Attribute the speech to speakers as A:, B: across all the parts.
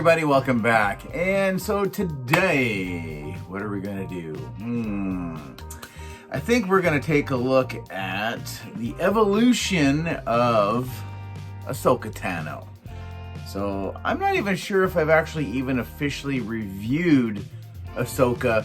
A: everybody, welcome back. And so today, what are we gonna do? I think we're gonna take a look at the evolution of Asohka Tano. So I'm not even sure if I've actually even officially reviewed Asohka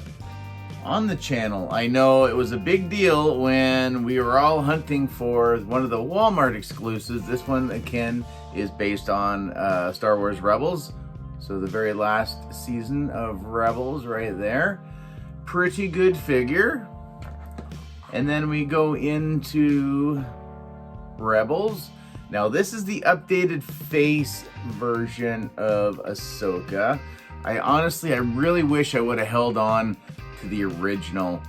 A: on the channel. I know it was a big deal when we were all hunting for one of the Walmart exclusives. This one, again, is based on Star Wars Rebels. So the very last season of Rebels right there. Pretty good figure. And then we go into Rebels. Now this is the updated face version of Asohka. I really wish I would have held on to the original.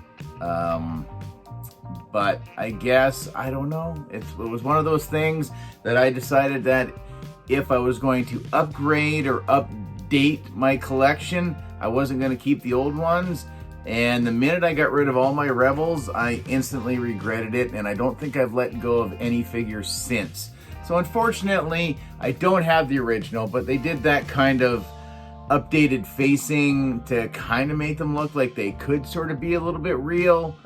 A: But I guess, I don't know. It was one of those things that I decided that if I was going to upgrade or update my collection, I wasn't going to keep the old ones. And the minute I got rid of all my Rebels, I instantly regretted it, and I don't think I've let go of any figures since. So unfortunately, I don't have the original, but they did that kind of updated facing to kind of make them look like they could sort of be a little bit real,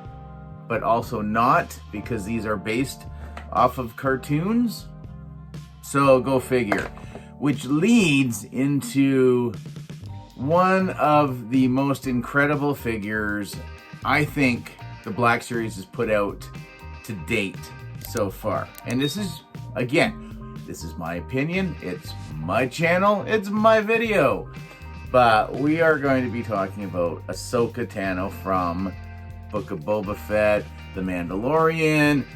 A: but also not, because these are based off of cartoons. So go figure. Which leads into one of the most incredible figures I think the Black Series has put out to date so far. And this is, again, this is my opinion. It's my channel. It's my video. But we are going to be talking about Asohka Tano from Book of Boba Fett, The Mandalorian,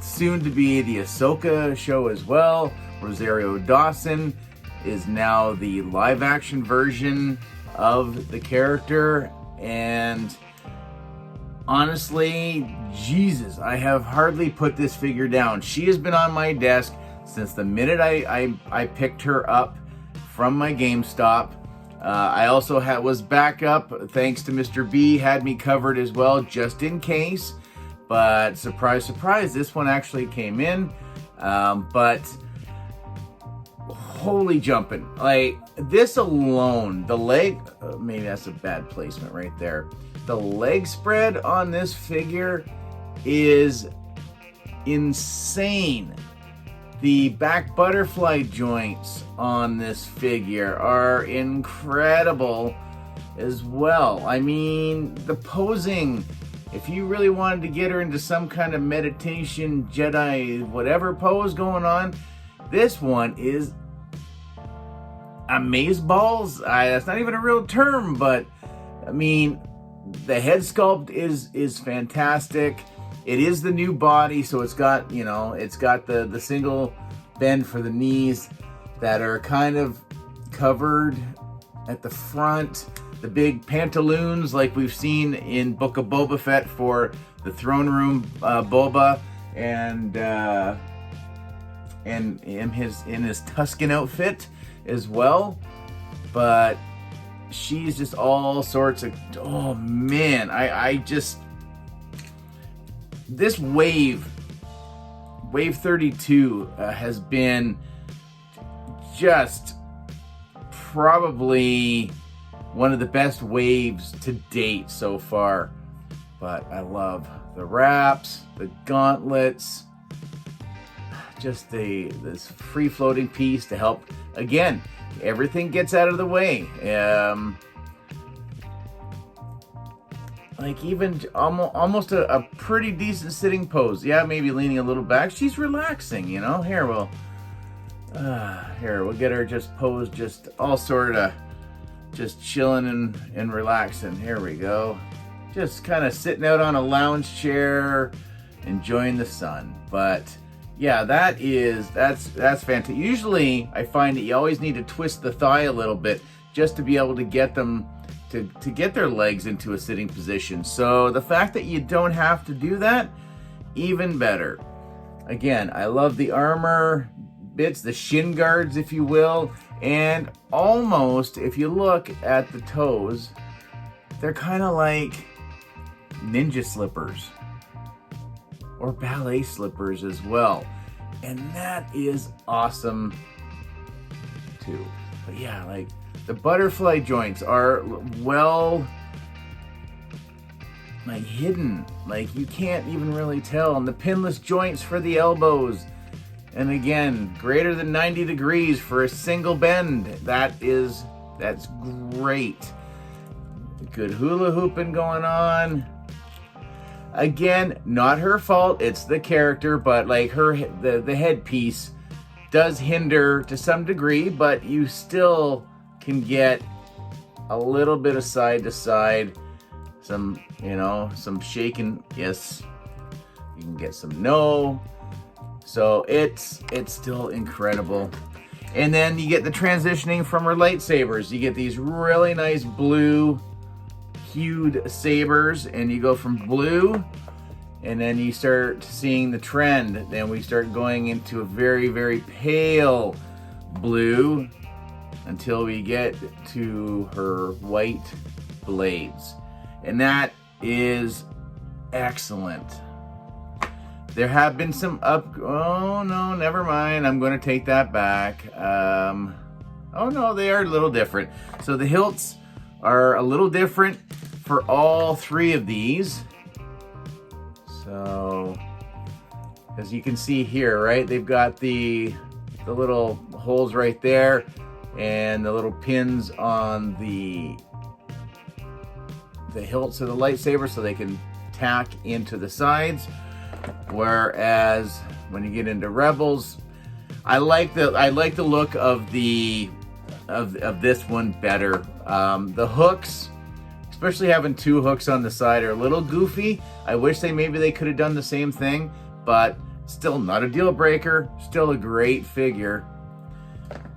A: soon to be the Ahsoka show as well. Rosario Dawson is now the live action version of the character, and honestly, Jesus, I have hardly put this figure down. She has been on my desk since the minute I picked her up from my GameStop. I also was back up thanks to Mr. B, had me covered as well just in case, but surprise, surprise, this one actually came in. But holy jumping, like this alone, the leg, maybe that's a bad placement right there. The leg spread on this figure is insane. The back butterfly joints on this figure are incredible as well. I mean, the posing, if you really wanted to get her into some kind of meditation, Jedi, whatever pose going on, this one is amazeballs. That's not even a real term, but I mean, the head sculpt is fantastic. It is the new body, so it's got, you know, it's got the single bend for the knees that are kind of covered at the front. The big pantaloons like we've seen in Book of Boba Fett for the throne room Boba, and in his Tusken outfit as well. But she's just all sorts of, oh man, I just, this wave 32 has been just probably one of the best waves to date so far. But I love the wraps, the gauntlets, just this free floating piece to help, again, everything gets out of the way. Like even almost a pretty decent sitting pose. Yeah, maybe leaning a little back. She's relaxing, you know. Here we'll get her just posed, just all sort of just chilling and relaxing. Here we go. Just kind of sitting out on a lounge chair, enjoying the sun. But yeah, that's fantastic. Usually I find that you always need to twist the thigh a little bit just to be able to get them to get their legs into a sitting position. So the fact that you don't have to do that, even better. Again, I love the armor bits, the shin guards, if you will, and almost, if you look at the toes, they're kind of like ninja slippers or ballet slippers as well. And that is awesome too. But yeah, like the butterfly joints are well like hidden, like you can't even really tell. And the pinless joints for the elbows, and again, greater than 90 degrees for a single bend. That's great. Good hula hooping going on. Again, not her fault, it's the character, but like the headpiece does hinder to some degree, but you still can get a little bit of side to side, some shaking, yes. You can get some no. So it's still incredible. And then you get the transitioning from her lightsabers. You get these really nice blue hued sabers, and you go from blue, and then you start seeing the trend. Then we start going into a very, very pale blue until we get to her white blades. And that is excellent. There have been some oh no, never mind. I'm going to take that back. Oh no, they are a little different. So the hilts are a little different for all three of these. So, as you can see here, right, they've got the little holes right there and the little pins on the hilts of the lightsaber so they can tack into the sides. Whereas when you get into Rebels, I like the look of this one better. The hooks, especially having two hooks on the side, are a little goofy. I wish maybe they could have done the same thing, but still not a deal breaker. Still a great figure.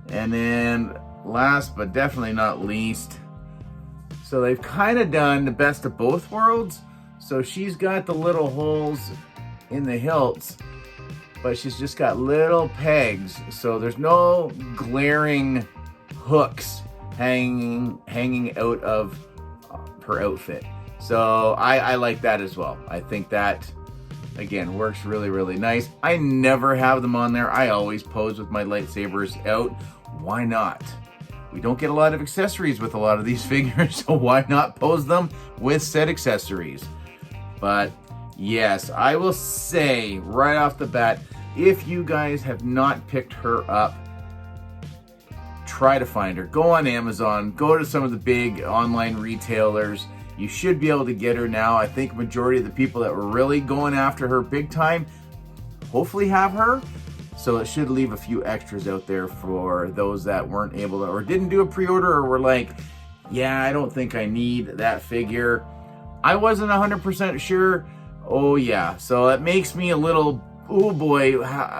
A: And then last but definitely not least, so they've kind of done the best of both worlds. So she's got the little holes in the hilts, but she's just got little pegs, so there's no glaring hooks hanging out of her outfit. So I like that as well. I think that, again, works really, really nice. I never have them on there. I always pose with my lightsabers out. Why not? We don't get a lot of accessories with a lot of these figures, so why not pose them with said accessories? But yes, I will say right off the bat, if you guys have not picked her up, try to find her. Go on Amazon, go to some of the big online retailers. You should be able to get her now. I think majority of the people that were really going after her big time hopefully have her. So it should leave a few extras out there for those that weren't able to, or didn't do a pre-order, or were like, yeah, I don't think I need that figure. I wasn't 100% sure. Oh yeah, so it makes me a little, oh boy,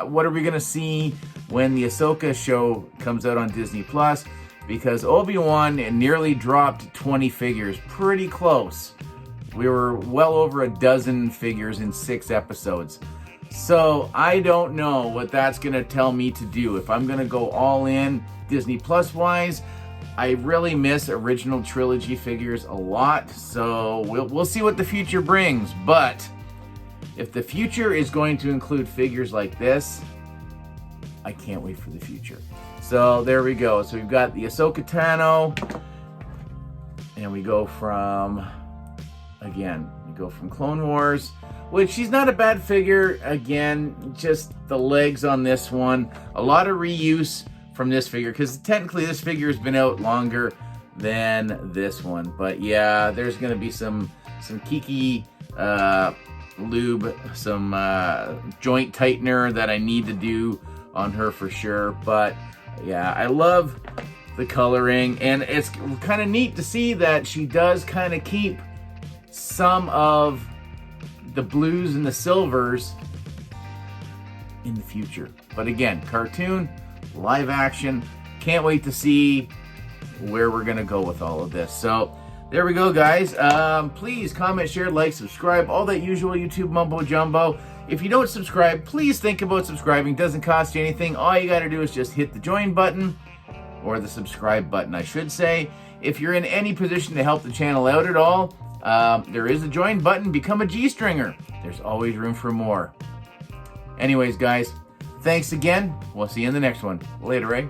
A: what are we gonna see when the Asohka show comes out on Disney Plus? Because Obi-Wan nearly dropped 20 figures, pretty close. We were well over a dozen figures in 6 episodes. So I don't know what that's gonna tell me to do. If I'm gonna go all in Disney Plus wise, I really miss original trilogy figures a lot. So we'll see what the future brings. But if the future is going to include figures like this, I can't wait for the future. So there we go. So we've got the Asohka Tano, and we go from Clone Wars, which she's not a bad figure. Again, just the legs on this one, a lot of reuse from this figure, because technically this figure has been out longer than this one. But yeah, there's gonna be some kiki lube, some joint tightener that I need to do on her for sure. But yeah, I love the coloring, and it's kind of neat to see that she does kind of keep some of the blues and the silvers in the future. But again, cartoon, live action, can't wait to see where we're gonna go with all of this. So there we go, guys. Please comment, share, like, subscribe, all that usual YouTube mumbo jumbo. If you don't subscribe, please think about subscribing. Doesn't cost you anything. All you gotta do is just hit the join button, or the subscribe button, I should say. If you're in any position to help the channel out at all, there is a join button. Become a G-stringer. There's always room for more. Anyways, guys, thanks again. We'll see you in the next one. Later, eh?